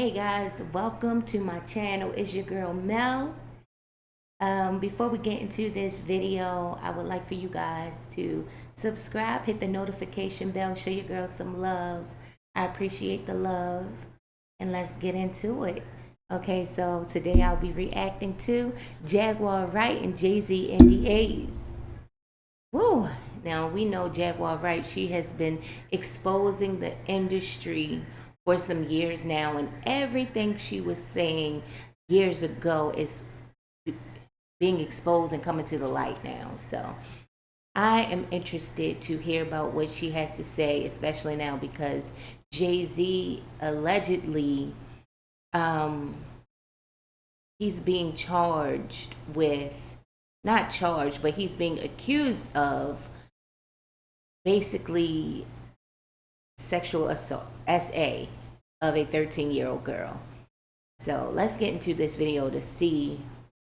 Hey guys, welcome to my channel. It's your girl Mel. Before we get into this video, I would like for you guys to subscribe, hit the notification bell, show your girl some love. I appreciate the love, and let's get into it. Okay, so today I'll be reacting to Jaguar Wright and Jay-Z NDAs. Woo! Now we know Jaguar Wright, she has been exposing the industry for some years now, and everything she was saying years ago is being exposed and coming to the light now. So I am interested to hear about what she has to say, especially now because Jay-Z allegedly he's being charged with, not charged, but he's being accused of basically sexual assault, SA, of a 13-year-old girl. So let's get into this video to see,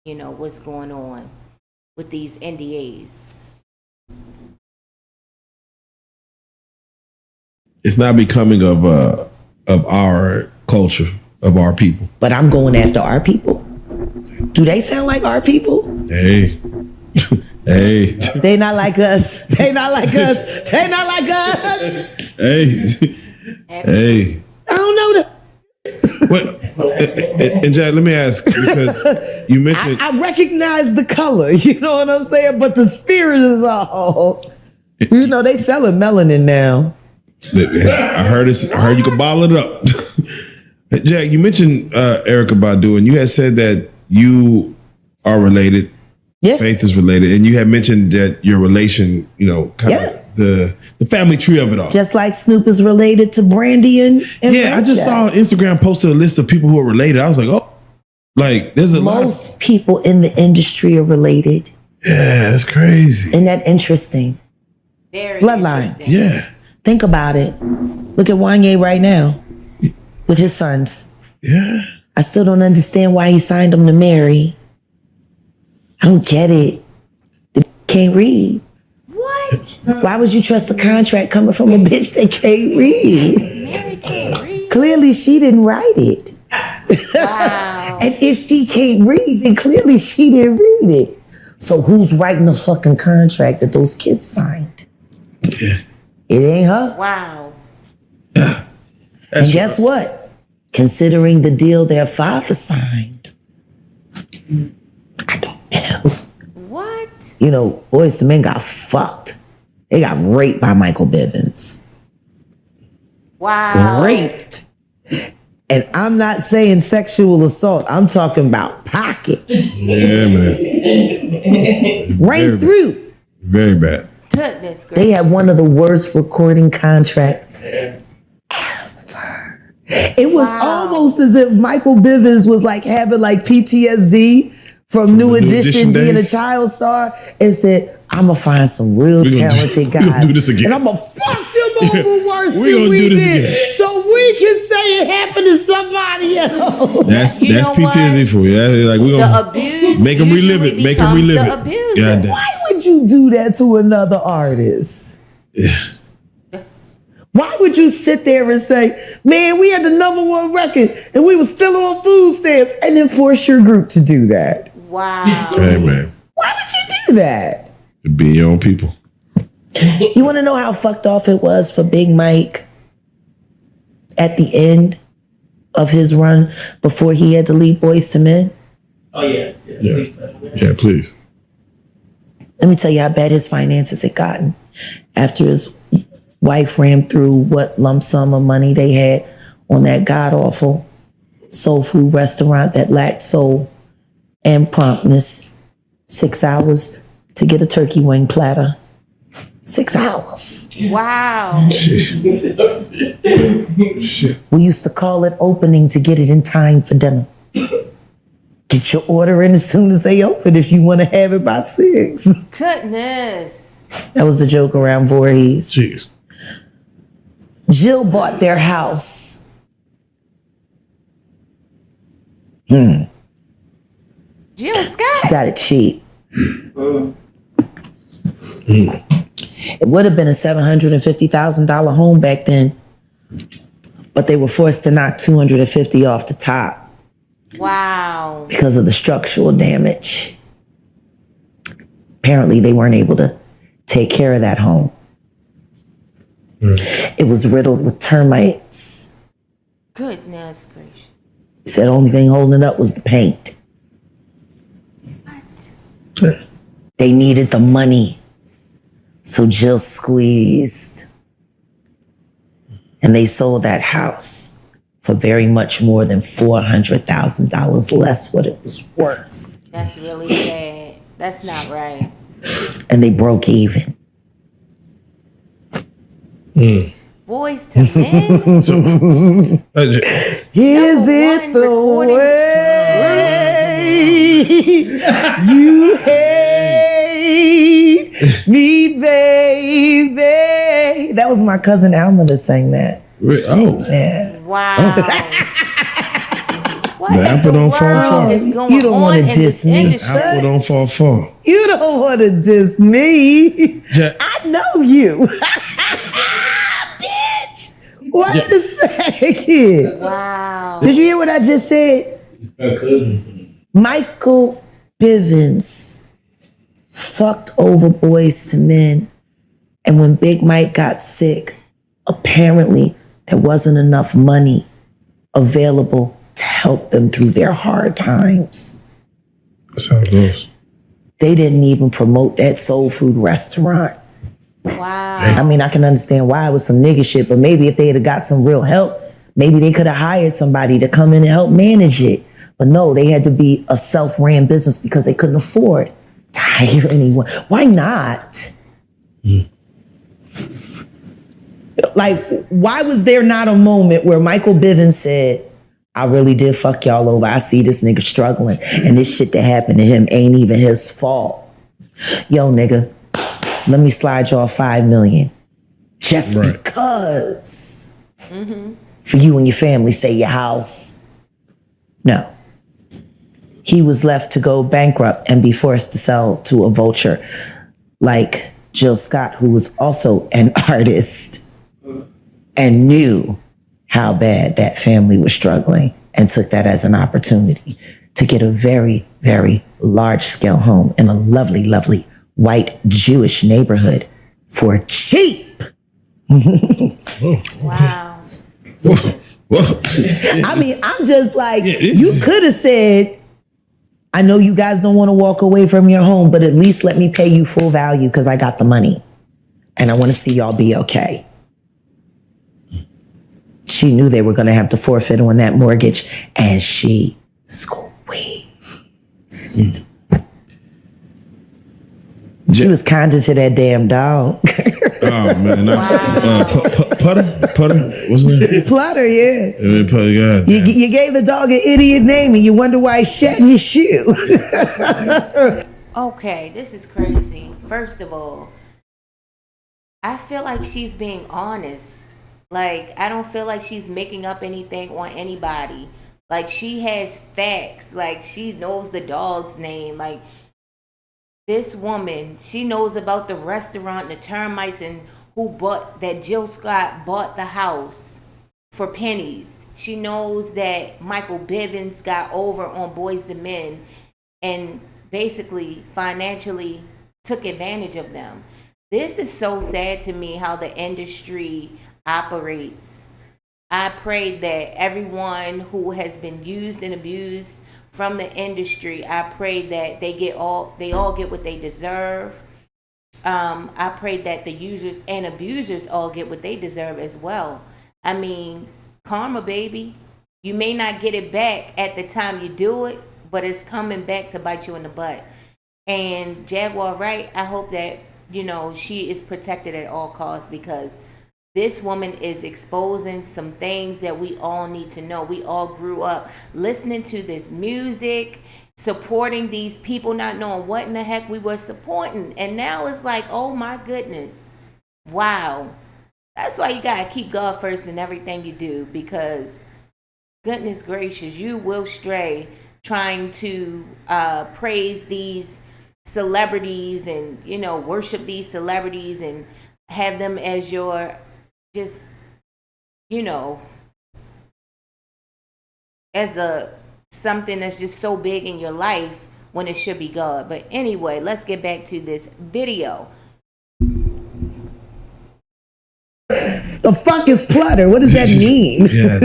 what's going on with these NDAs. It's not becoming of our culture, of our people. But I'm going after our people. Do they sound like our people? Hey. Hey. They not like us. They not like us. They not like us. Hey. Hey. I don't know that. And Jack, let me ask, because you mentioned I recognize the color, you know what I'm saying? But the spirit is all. They selling melanin now. I heard you could bottle it up. Jack, you mentioned Erykah Badu, and you had said that you are related. Yeah. Faith is related, and you had mentioned that your relation, kind of the family tree of it all. Just like Snoop is related to Brandy and yeah, I just saw Instagram posted a list of people who are related. I was like, oh, like there's most people in the industry are related. Yeah, that's crazy. Isn't that interesting? Very Bloodlines. interesting. Yeah. Think about it. Look at Wanye right now with his sons. Yeah. I still don't understand why he signed them to marry. I don't get it. They can't read. What? Why would you trust a contract coming from a bitch that can't read? Mary can't read. Clearly she didn't write it. Wow. And if she can't read, then clearly she didn't read it. So who's writing the fucking contract that those kids signed? Yeah. It ain't her. Wow. And guess what? Considering the deal their father signed, I don't know. What? Boys to Men got fucked. They got raped by Michael Bivins. Wow. Raped. And I'm not saying sexual assault. I'm talking about pockets. Yeah, man. Right through. Very bad. Goodness gracious. They had one of the worst recording contracts ever. It was almost as if Michael Bivins was like having PTSD from New Edition being a child star and said, I'm going to find some real talented guys. We're gonna do this again. And I'm going to fuck them over worse than We're gonna we do this did. again. So we can say it happened to somebody else. That's PTSD for you. Like we're The gonna abuse make them relive it. Make them relive the it. abuse. God damn. Why would you do that to another artist? Yeah. Why would you sit there and say, man, we had the #1 record and we were still on food stamps, and then force your group to do that? Wow. Hey, man. Why would you do that? To be your own people. You want to know how fucked off it was for Big Mike at the end of his run before he had to leave Boys to Men? Oh, yeah. Yeah, please. Let me tell you how bad his finances had gotten after his wife ran through what lump sum of money they had on that god-awful soul food restaurant that lacked soul and promptness. 6 hours to get a turkey wing platter. 6 hours. Wow. We used to call it opening to get it in time for dinner. Get your order in as soon as they open if you want to have it by 6. Goodness. That was the joke around Voorhees. Jeez. Jill bought their house. Jill Scott. She got it cheap. It would have been a $750,000 home back then. but they were forced to knock 250 off the top Wow. because of the structural damage. Apparently, they weren't able to take care of that home. It was riddled with termites. Goodness gracious. He said the only thing holding it up was the paint. What? They needed the money. So Jill squeezed. And they sold that house for very much more than $400,000 less what it was worth. That's really sad. That's not right. And they broke even. Boys to Men? Is it one the recording- way you hate me, baby? That was my cousin Alma that sang that. Oh, Yeah. Wow. What The in apple the don't fall world far. is going You don't on wanna in diss this me. industry? apple don't fall far. You don't want to diss me. Ja- I know you. Bitch. Wait a second. Wow. Did you hear what I just said? Michael Bivins fucked over Boys to Men. And when Big Mike got sick, apparently there wasn't enough money available to help them through their hard times. That's how it goes. They didn't even promote that soul food restaurant. Wow. I mean, I can understand why it was some nigga shit, but maybe if they had got some real help, maybe they could have hired somebody to come in and help manage it. But no, they had to be a self-ran business because they couldn't afford to hire anyone. Why not? Like, why was there not a moment where Michael Bivins said, I really did fuck y'all over. I see this nigga struggling, and this shit that happened to him ain't even his fault. Yo, nigga, let me slide y'all $5 million. Just Right. because. For you and your family, say your house. No. He was left to go bankrupt and be forced to sell to a vulture like Jill Scott, who was also an artist and knew how bad that family was struggling and took that as an opportunity to get a very, very large scale home in a lovely, lovely white Jewish neighborhood for cheap. Wow. Whoa. I mean, I'm just like, Yeah, you could have said, I know you guys don't want to walk away from your home, but at least let me pay you full value because I got the money and I want to see y'all be okay. She knew they were going to have to forfeit on that mortgage, and she squeezed. She was kinder to that damn dog. Oh man. Putter. What's his name? Flutter, yeah. Putter. God. You gave the dog an idiot name, and you wonder why he shat in your shoe. Okay, this is crazy. First of all, I feel like she's being honest. Like, I don't feel like she's making up anything on anybody. Like, she has facts. Like, she knows the dog's name. Like, this woman, she knows about the restaurant, the termites, and that Jill Scott bought the house for pennies. She knows that Michael Bivins got over on Boys to Men and basically financially took advantage of them. This is so sad to me how the industry operates. I pray that everyone who has been used and abused from the industry, I pray that they all get what they deserve. I pray that the users and abusers all get what they deserve as well. I mean, karma, baby. You may not get it back at the time you do it, but it's coming back to bite you in the butt. And Jaguar Wright, I hope that, she is protected at all costs, because this woman is exposing some things that we all need to know. We all grew up listening to this music, supporting these people, not knowing what in the heck we were supporting. And now it's like, oh my goodness. Wow. That's why you got to keep God first in everything you do, because goodness gracious, you will stray trying to praise these celebrities and, worship these celebrities and have them as your just, as a something that's just so big in your life when it should be God. But anyway, let's get back to this video. The fuck is flutter? What does that mean? Yeah,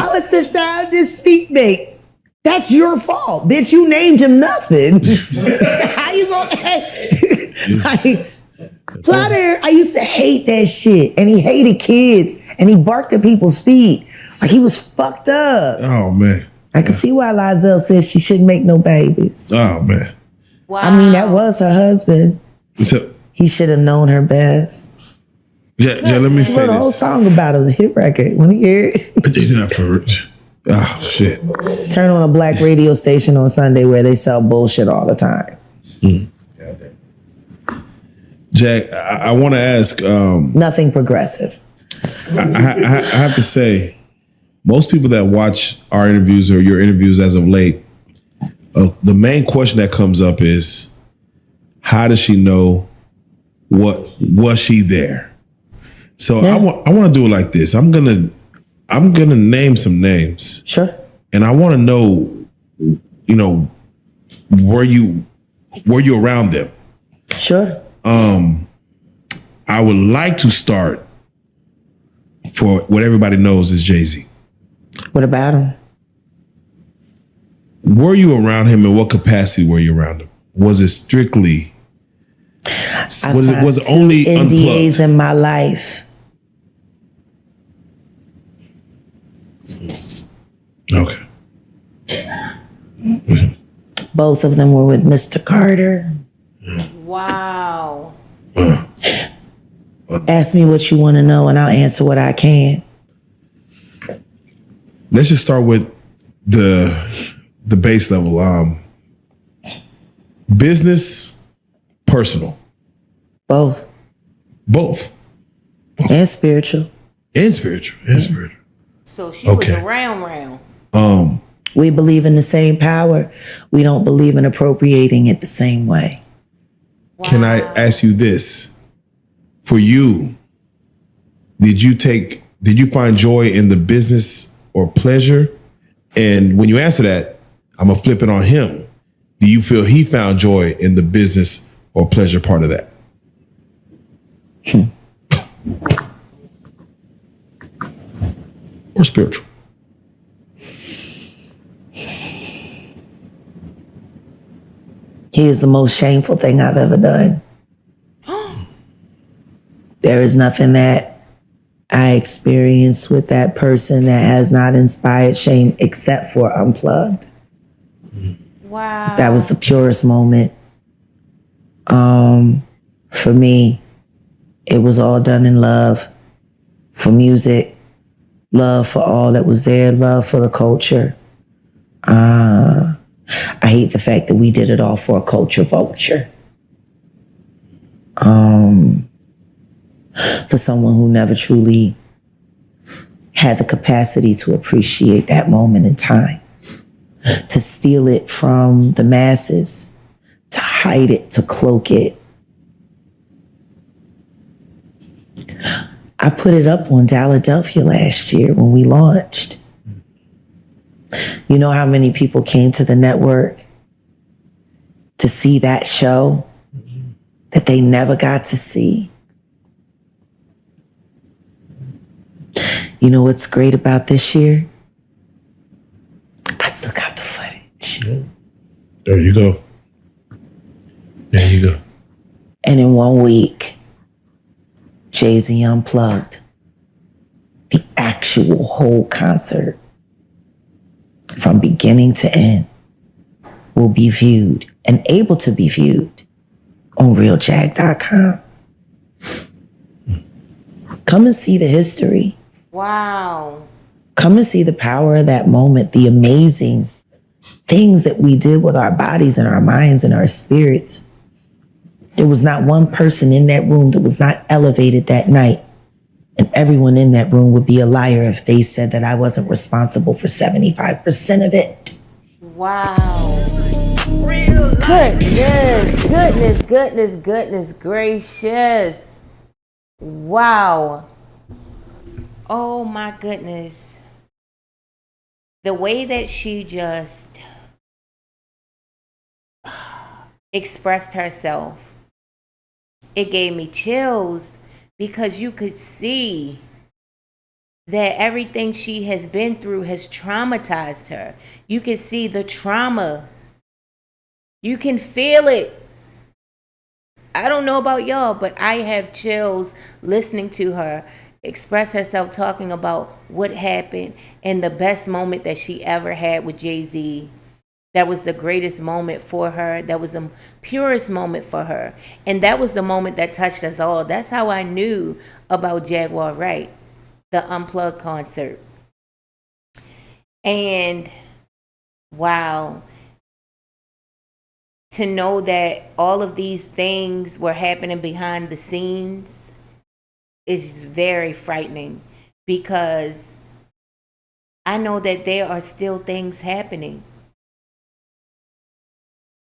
Oh, it's the sound his feet make. That's your fault, bitch. You named him nothing. How you gonna? Like, flutter. I used to hate that shit, and he hated kids, and he barked at people's feet. Like he was fucked up. Oh man. I can see why Lizelle says she shouldn't make no babies. Oh man. Wow. I mean, that was her husband. So, He should have known her best. yeah, let me She say wrote a whole this. song about it. It was a hit record. Want to hear it? It's not for oh shit. Turn on a black radio station on Sunday where they sell bullshit all the time. Jack, I want to ask. Nothing progressive. I have to say, most people that watch our interviews or your interviews as of late, the main question that comes up is, how does she know? What was she there? So Yeah. I want to do it like this. I'm gonna name some names, Sure. and I want to know, were you around them? Sure. I would like to start for what everybody knows is Jay-Z. What about him? Were you around him? In what capacity were you around him? Was it strictly? Was it only NDAs unplugged? in my life? Okay. Both of them were with Mr. Carter. Wow. Ask me what you want to know and I'll answer what I can. Let's just start with the base level. Business, personal, Both. both, And spiritual. and spiritual, So she was Okay. around. We believe in the same power. We don't believe in appropriating it the same way. Can I ask you this? For you, did you find joy in the business or pleasure? And when you answer that, I'm gonna flip it on him. Do you feel he found joy in the business or pleasure part of that? Or spiritual? He is the most shameful thing I've ever done. There is nothing that I experienced with that person that has not inspired shame except for Unplugged. Wow. That was the purest moment. For me, it was all done in love for music, love for all that was there, love for the culture. I hate the fact that we did it all for a culture vulture. For someone who never truly had the capacity to appreciate that moment in time, to steal it from the masses, to hide it, to cloak it. I put it up on Philadelphia last year when we launched. You know how many people came to the network to see that show that they never got to see? You know what's great about this year? I still got the footage. There you go. There you go. And in 1 week, Jay-Z Unplugged, the actual whole concert, from beginning to end, will be viewed and able to be viewed on realjag.com. Come and see the history. Wow. Come and see the power of that moment, the amazing things that we did with our bodies and our minds and our spirits. There was not one person in that room that was not elevated that night. And everyone in that room would be a liar if they said that I wasn't responsible for 75% of it. Wow. Goodness gracious. Wow. Oh my goodness. the way that she just expressed herself, it gave me chills, because you could see that everything she has been through has traumatized her. You can see the trauma. You can feel it. I don't know about y'all, but I have chills listening to her express herself, talking about what happened and the best moment that she ever had with Jay-Z. That was the greatest moment for her. That was the purest moment for her. And that was the moment that touched us all. That's how I knew about Jaguar Wright, the Unplugged concert. And wow, to know that all of these things were happening behind the scenes is very frightening, because I know that there are still things happening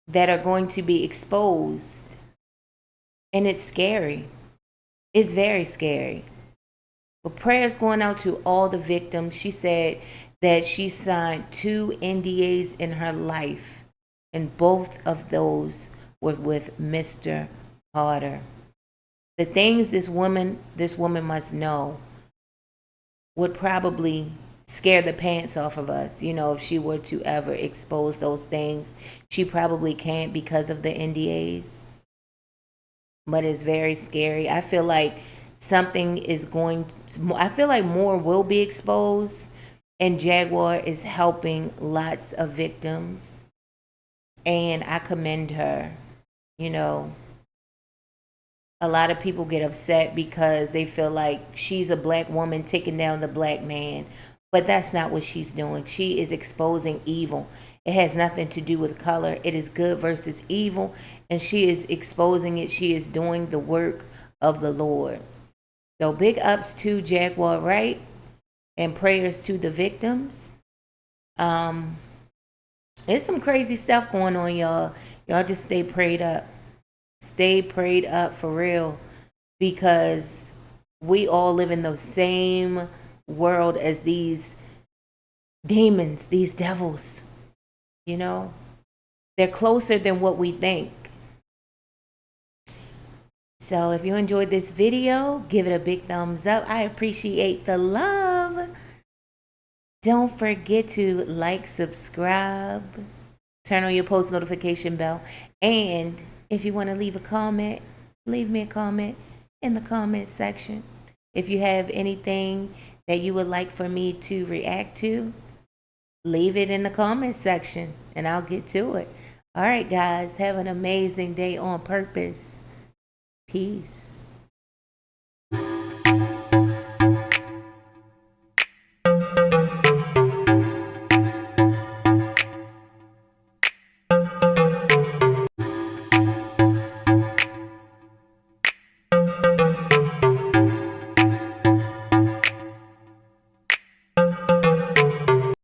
that are going to be exposed. And it's scary. It's very scary. But prayers going out to all the victims. She said that she signed 2 NDAs in her life, and both of those were with Mr. Carter. The things this woman must know would probably scare the pants off of us, if she were to ever expose those things. She probably can't because of the NDAs. But it's very scary. I feel like I feel like more will be exposed, and Jaguar is helping lots of victims. And I commend her. A lot of people get upset because they feel like she's a black woman taking down the black man. But that's not what she's doing. She is exposing evil. It has nothing to do with color. It is good versus evil. And she is exposing it. She is doing the work of the Lord. So big ups to Jaguar Wright, and prayers to the victims. There's some crazy stuff going on, y'all. Y'all just stay prayed up. Stay prayed up for real, because we all live in the same world as these demons, these devils. They're closer than what we think. So if you enjoyed this video, give it a big thumbs up. I appreciate the love. Don't forget to like, subscribe, turn on your post notification bell. And if you want to leave a comment, leave me a comment in the comment section. If you have anything that you would like for me to react to, leave it in the comment section and I'll get to it. All right, guys, have an amazing day on purpose. Peace.